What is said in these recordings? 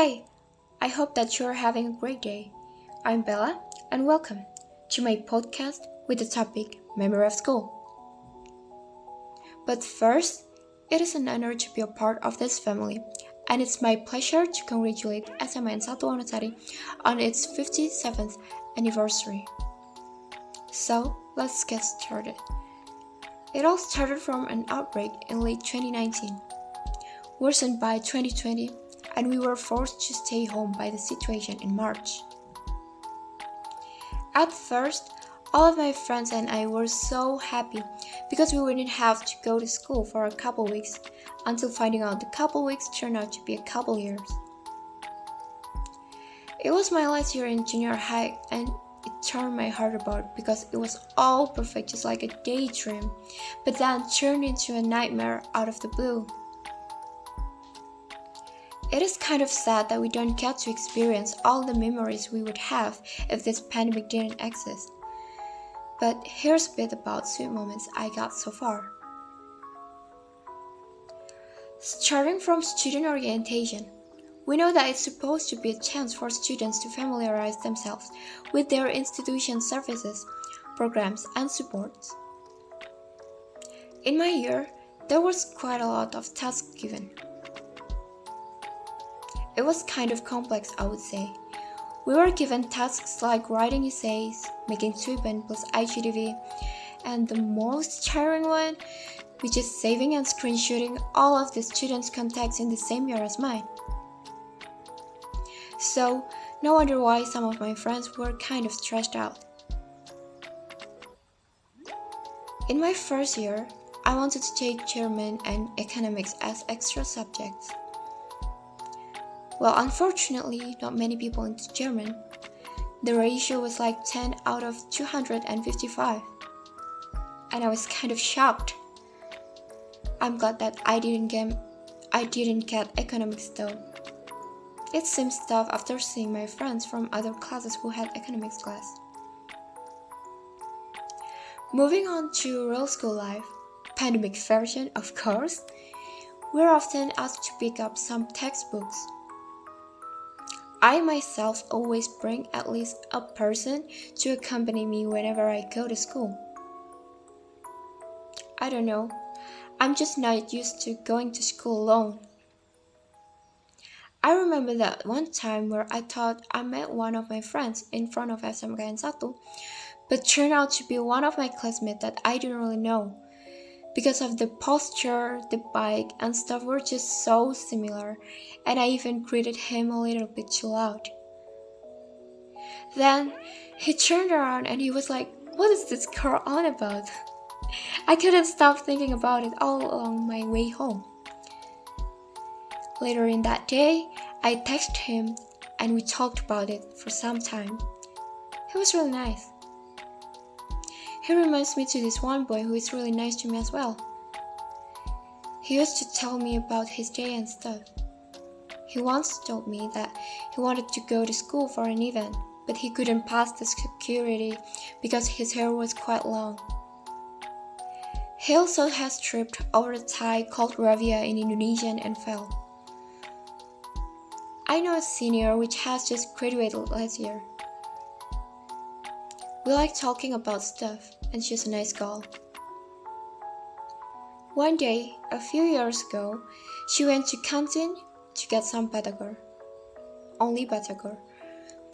Hey, I hope that you're having a great day. I'm Bella, and welcome to my podcast with the topic Memory of School. But first, it is an honor to be a part of this family, and it's my pleasure to congratulate Selamat Ulang Tahun on its 57th anniversary. So, let's get started. It all started from an outbreak in late 2019, worsened by 2020, and we were forced to stay home by the situation in March. At first, all of my friends and I were so happy because we wouldn't have to go to school for a couple weeks, until finding out the couple weeks turned out to be a couple years. It was my last year in junior high, and it turned my heart apart because it was all perfect, just like a daydream, but then turned into a nightmare out of the blue. It is kind of sad that we don't get to experience all the memories we would have if this pandemic didn't exist. But here's a bit about sweet moments I got so far. Starting from student orientation, we know that it's supposed to be a chance for students to familiarize themselves with their institution's services, programs, and supports. In my year, there was quite a lot of tasks given. It was kind of complex, I would say. We were given tasks like writing essays, making tweetband plus IGTV, and the most tiring one, which is saving and screenshotting all of the students' contacts in the same year as mine. So, no wonder why some of my friends were kind of stressed out. In my first year, I wanted to take German and economics as extra subjects. Well, unfortunately, not many people into German. The ratio was like 10 out of 255. And I was kind of shocked. I'm glad that I didn't get economics though. It seems tough after seeing my friends from other classes who had economics class. Moving on to real school life, pandemic version of course, we're often asked to pick up some textbooks. I myself always bring at least a person to accompany me whenever I go to school. I don't know, I'm just not used to going to school alone. I remember that one time where I thought I met one of my friends in front of SMKN1, but turned out to be one of my classmates that I didn't really know. Because of the posture, the bike, and stuff were just so similar, and I even greeted him a little bit too loud. Then, he turned around and he was like, "What is this girl on about?" I couldn't stop thinking about it all along my way home. Later in that day, I texted him and we talked about it for some time. He was really nice. He reminds me to this one boy who is really nice to me as well. He used to tell me about his day and stuff. He once told me that he wanted to go to school for an event, but he couldn't pass the security because his hair was quite long. He also has tripped over a Thai called Ravia in Indonesian and fell. I know a senior which has just graduated last year. We like talking about stuff, and she's a nice girl. One day, a few years ago, she went to canteen to get some batagor. Only batagor,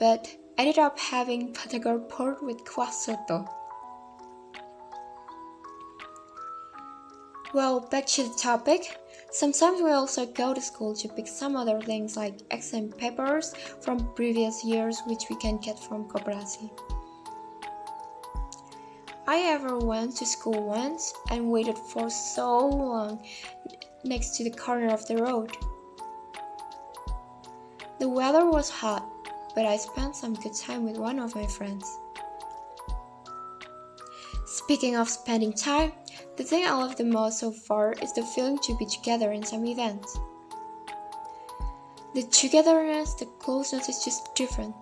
but ended up having batagor poured with kuah soto. Well, back to the topic. Sometimes we also go to school to pick some other things like exam papers from previous years which we can get from Koperasi. I ever went to school once and waited for so long next to the corner of the road. The weather was hot, but I spent some good time with one of my friends. Speaking of spending time, the thing I love the most so far is the feeling to be together in some events. The togetherness, the closeness is just different.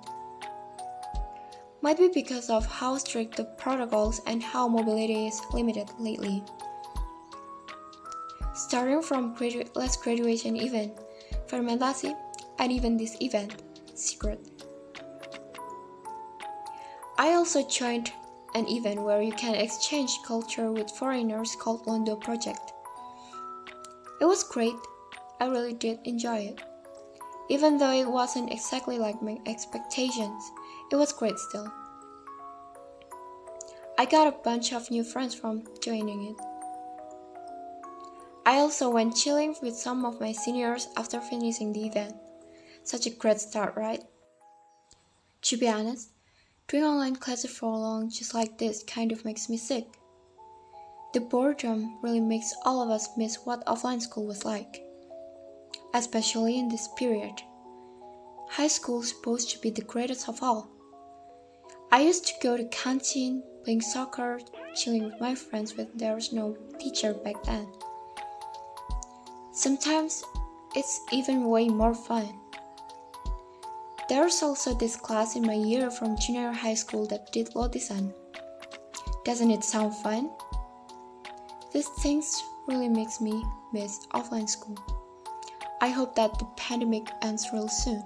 Might be because of how strict the protocols and how mobility is limited lately. Starting from last graduation event, fermentasi, and even this event, secret. I also joined an event where you can exchange culture with foreigners called Londo Project. It was great. I really did enjoy it. Even though it wasn't exactly like my expectations, it was great still. I got a bunch of new friends from joining it. I also went chilling with some of my seniors after finishing the event. Such a great start, right? To be honest, doing online classes for long just like this kind of makes me sick. The boredom really makes all of us miss what offline school was like, especially in this period. High school is supposed to be the greatest of all. I used to go to canteen, playing soccer, chilling with my friends when there was no teacher back then. Sometimes it's even way more fun. There's also this class in my year from junior high school that did Lotisan. Doesn't it sound fun? These things really makes me miss offline school. I hope that the pandemic ends real soon.